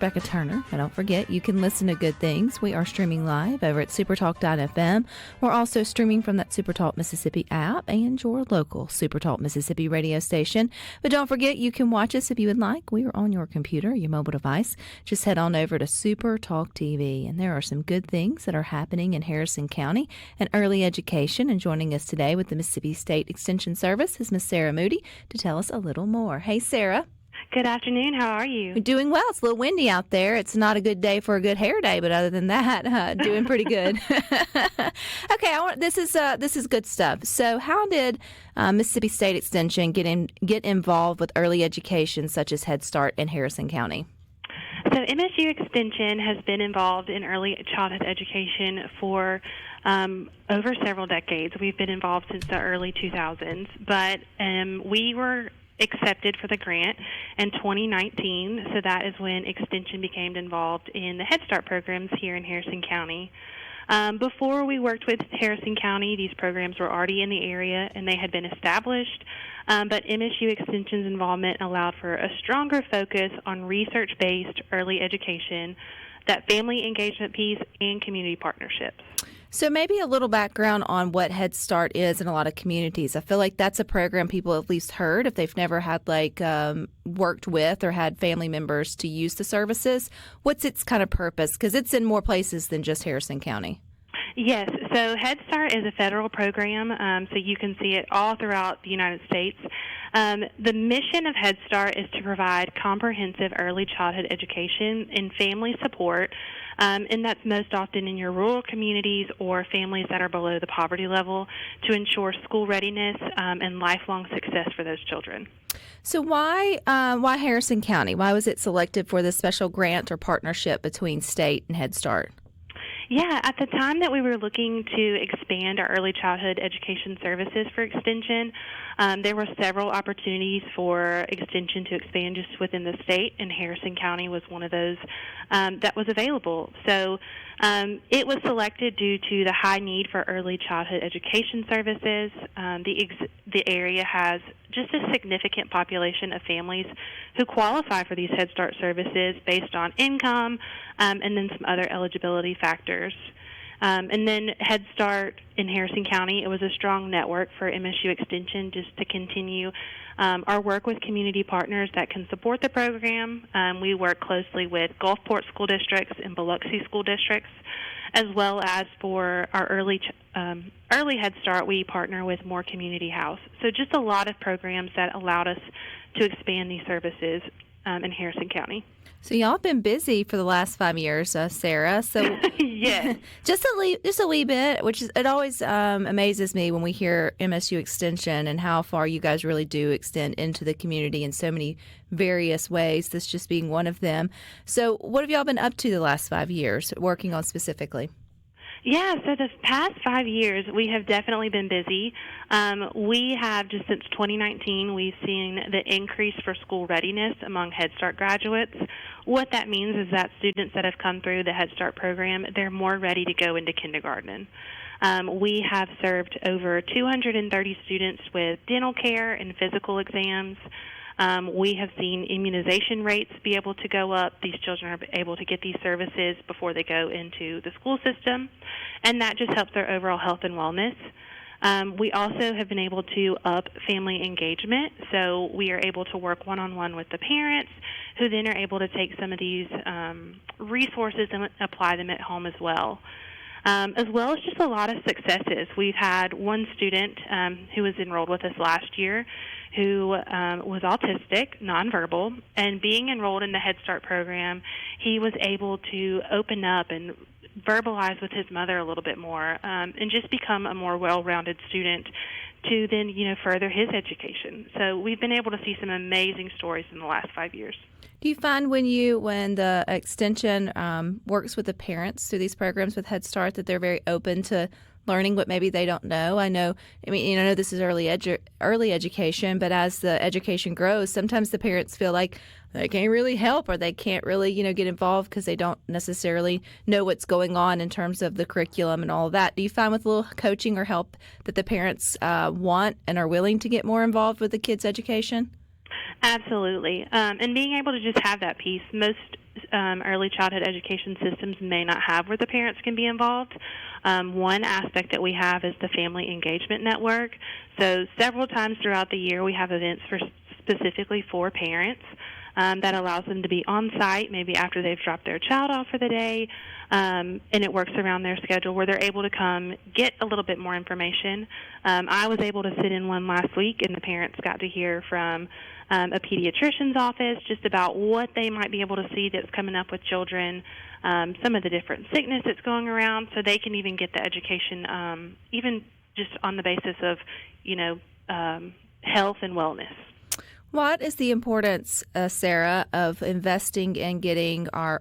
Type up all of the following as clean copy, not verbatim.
Becca Turner. And don't forget, you can listen to Good Things. We are streaming live over at supertalk.fm. We're also streaming from that SuperTalk Mississippi app and your local SuperTalk Mississippi radio station. But don't forget, you can watch us if you would like. We are on your computer, your mobile device. Just head on over to SuperTalk TV. And there are some good things that are happening in Harrison County and early education. And joining us today with the Mississippi State Extension Service is Miss Sarah Moody to tell us a little more. Hey, Sarah. Good afternoon. How are you? Doing well. It's a little windy out there. It's not a good day for a good hair day, but other than that, doing pretty good. Okay, this is good stuff. So, how did Mississippi State Extension get involved with early education, such as Head Start in Harrison County? So, MSU Extension has been involved in early childhood education for over several decades. We've been involved since the early 2000s, but we were accepted for the grant in 2019, so that is when Extension became involved in the Head Start programs here in Harrison County. Before we worked with Harrison County, these programs were already in the area and they had been established, but MSU Extension's involvement allowed for a stronger focus on research-based early education, that family engagement piece, and community partnerships. So maybe a little background on what Head Start is in a lot of communities. I feel like that's a program people have at least heard if they've never had worked with or had family members to use the services. What's its kind of purpose? Because it's in more places than just Harrison County. Yes, so Head Start is a federal program, so you can see it all throughout the United States. The mission of Head Start is to provide comprehensive early childhood education and family support, and that's most often in your rural communities or families that are below the poverty level to ensure school readiness and lifelong success for those children. So why Harrison County? Why was it selected for this special grant or partnership between state and Head Start? Yeah, at the time that we were looking to expand our early childhood education services for Extension, there were several opportunities for Extension to expand just within the state, and Harrison County was one of those that was available. So it was selected due to the high need for early childhood education services. The area has just a significant population of families who qualify for these Head Start services based on income and then some other eligibility factors. And then Head Start in Harrison County, it was a strong network for MSU Extension just to continue our work with community partners that can support the program. We work closely with Gulfport school districts and Biloxi school districts, as well as for our early Head Start, we partner with More Community House. So just a lot of programs that allowed us to expand these services in Harrison County. So y'all have been busy for the last 5 years, Sarah. So yes, just a wee bit, which is, it always amazes me when we hear MSU Extension and how far you guys really do extend into the community in so many various ways. This just being one of them. So what have y'all been up to the last 5 years, working on specifically? Yeah, so the past 5 years, we have definitely been busy. We have, just since 2019, we've seen the increase for school readiness among Head Start graduates. What that means is that students that have come through the Head Start program, they're more ready to go into kindergarten. We have served over 230 students with dental care and physical exams. We have seen immunization rates be able to go up. These children are able to get these services before they go into the school system, and that just helps their overall health and wellness. We also have been able to up family engagement, so we are able to work one-on-one with the parents, who then are able to take some of these resources and apply them at home as well as just a lot of successes. We've had one student who was enrolled with us last year who was autistic, nonverbal, and being enrolled in the Head Start program, he was able to open up and verbalize with his mother a little bit more and just become a more well-rounded student to then, further his education. So we've been able to see some amazing stories in the last 5 years. Do you find when the Extension works with the parents through these programs with Head Start that they're very open to learning what maybe they don't know? I know this is early education, but as the education grows, sometimes the parents feel like they can't really help or they can't really, get involved because they don't necessarily know what's going on in terms of the curriculum and all of that. Do you find with a little coaching or help that the parents want and are willing to get more involved with the kids' education? Absolutely. And being able to just have that piece. Most early childhood education systems may not have where the parents can be involved. One aspect that we have is the Family Engagement Network. So several times throughout the year we have events specifically for parents that allows them to be on site maybe after they've dropped their child off for the day, and it works around their schedule where they're able to come get a little bit more information. I was able to sit in one last week, and the parents got to hear from a pediatrician's office just about what they might be able to see that's coming up with children, some of the different sickness that's going around, so they can even get the education even just on the basis of, health and wellness. What is the importance, Sarah, of investing in getting our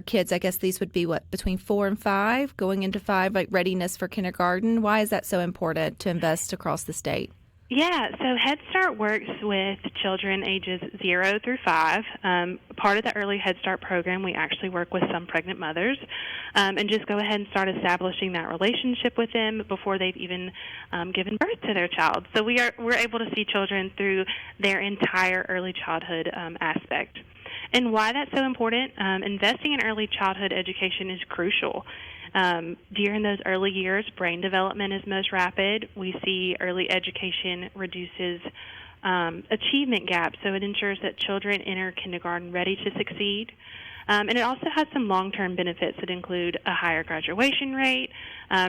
kids, I guess these would be between 4 and 5, going into 5, like readiness for kindergarten? Why is that so important to invest across the state? Yeah, so Head Start works with children ages 0 through 5. Part of the Early Head Start program, we actually work with some pregnant mothers and just go ahead and start establishing that relationship with them before they've even given birth to their child. So we're able to see children through their entire early childhood aspect. And why that's so important, investing in early childhood education is crucial. During those early years, brain development is most rapid. We see early education reduces achievement gaps, so it ensures that children enter kindergarten ready to succeed. And it also has some long-term benefits that include a higher graduation rate,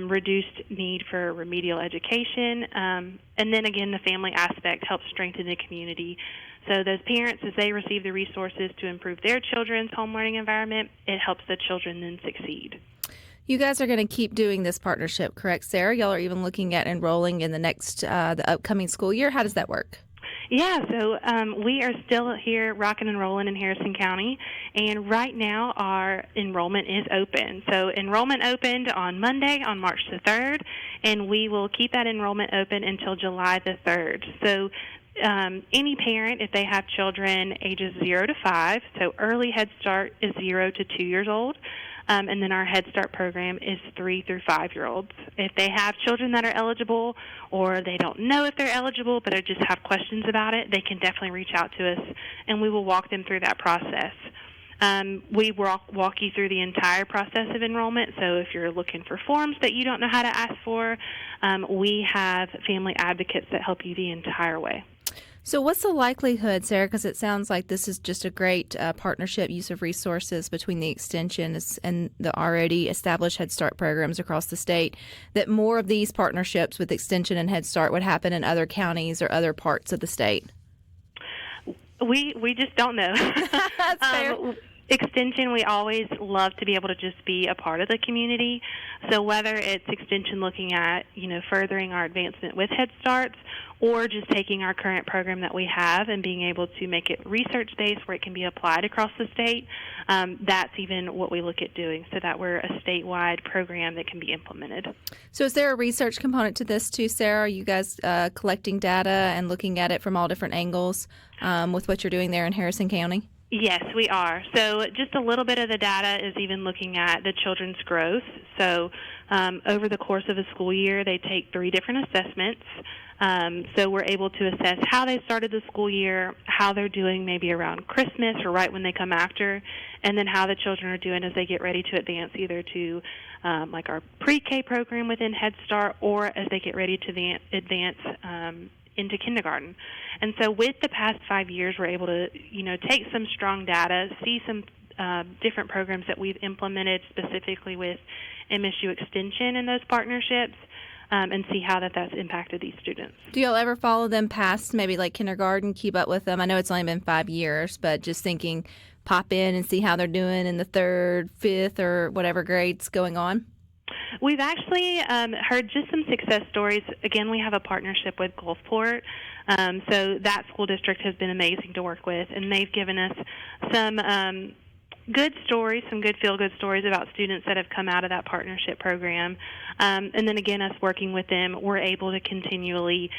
reduced need for remedial education, and then again the family aspect helps strengthen the community. So those parents, as they receive the resources to improve their children's home learning environment, it helps the children then succeed. You guys are going to keep doing this partnership, correct, Sarah? Y'all are even looking at enrolling in the upcoming school year. How does that work? Yeah, so we are still here rocking and rolling in Harrison County, and right now our enrollment is open. So enrollment opened on Monday, on March the 3rd, and we will keep that enrollment open until July the 3rd. So any parent, if they have children ages 0 to 5, so early Head Start is 0 to 2 years old, and then our Head Start program is 3 through 5-year-olds. If they have children that are eligible or they don't know if they're eligible but just have questions about it, they can definitely reach out to us, and we will walk them through that process. We walk you through the entire process of enrollment, so if you're looking for forms that you don't know how to ask for, we have family advocates that help you the entire way. So what's the likelihood, Sarah, because it sounds like this is just a great partnership, use of resources between the Extension and the already established Head Start programs across the state, that more of these partnerships with Extension and Head Start would happen in other counties or other parts of the state? We just don't know. That's fair. Extension, we always love to be able to just be a part of the community. So whether it's Extension looking at, furthering our advancement with Head Starts, or just taking our current program that we have and being able to make it research-based where it can be applied across the state, that's even what we look at doing, so that we're a statewide program that can be implemented. So is there a research component to this too, Sarah? Are you guys collecting data and looking at it from all different angles with what you're doing there in Harrison County? Yes, we are. So just a little bit of the data is even looking at the children's growth. So over the course of a school year, they take 3 different assessments. So we're able to assess how they started the school year, how they're doing maybe around Christmas or right when they come after, and then how the children are doing as they get ready to advance either to like our pre-K program within Head Start, or as they get ready to advance into kindergarten. And so with the past 5 years, we're able to, take some strong data, see some different programs that we've implemented specifically with MSU Extension in those partnerships, and see how that's impacted these students. Do y'all ever follow them past maybe like kindergarten, keep up with them? I know it's only been 5 years, but just thinking, pop in and see how they're doing in the 3rd, 5th, or whatever grades going on? We've actually heard just some success stories. Again, we have a partnership with Gulfport, so that school district has been amazing to work with, and they've given us some good stories, some good feel-good stories about students that have come out of that partnership program. And then again, us working with them, we're able to continually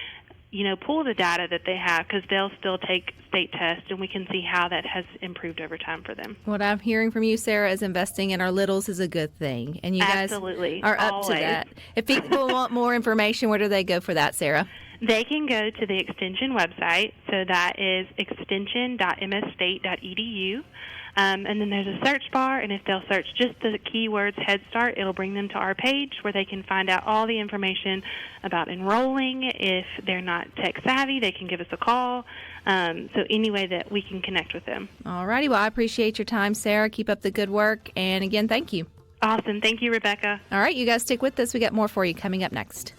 pull the data that they have, because they'll still take state tests, and we can see how that has improved over time for them. What I'm hearing from you, Sarah, is investing in our littles is a good thing, and you Absolutely. guys are up Always. to that. If people want more information, where do they go for that, Sarah? They can go to the Extension website, so that is extension.msstate.edu. And then there's a search bar, and if they'll search just the keywords Head Start, it'll bring them to our page where they can find out all the information about enrolling. If they're not tech savvy, they can give us a call. So any way that we can connect with them. All righty. Well, I appreciate your time, Sarah. Keep up the good work. And again, thank you. Awesome. Thank you, Rebecca. All right, you guys stick with us. We got more for you coming up next.